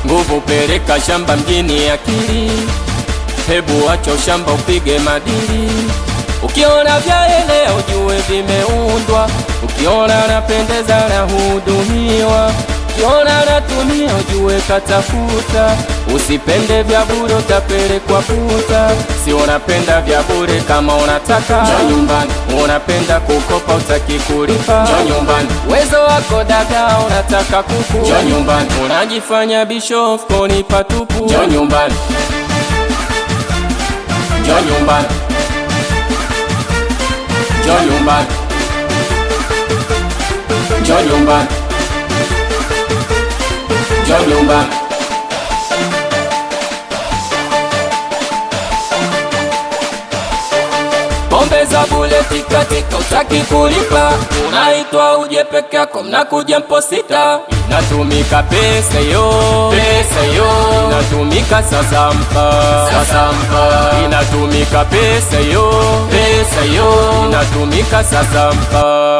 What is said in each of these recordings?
Nguvu peleka shamba mjini akili, hebu acha shamba upige madili. Ukiona vyaelea ujue vimeundwa, ukiona napendeza na hudumiwa, ukiona natumia ujue katafuta. Usipende vya bure utapelekwa puta, si unapenda vya bure kama unataka njoo nyumbani. Unapenda kukopa utaki kulipa njoo nyumbani. Uwezo wako dada unataka kuku njoo nyumbani. Unajifanya bishofu koni patupu njoo nyumbani. Njoo nyumbani. Njoo nyumbani. Njoo nyumbani. Njoo nyumbani. Pombe za bure tika utaki kulipa, unaitwa uje peke yako mnakuja mpo sita. Inatumika pesa yo, inatumika sasampa, inatumika pesa yo, inatumika sasampa.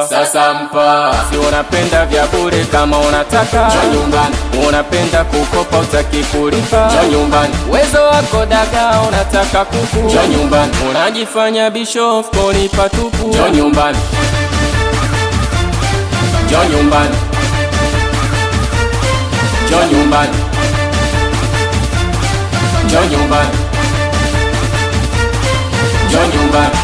Si unapenda vya bure kama unataka njoo nyumbani. Unapenda kukopa utaki kulipa njoo nyumbani. Uwezo wako daga unataka kuku njoo nyumbani. Unajifanya bishofu koni patupu njoo nyumbani. Njoo nyumbani. Njoo nyumbani. Njoo nyumbani. Njoo nyumbani.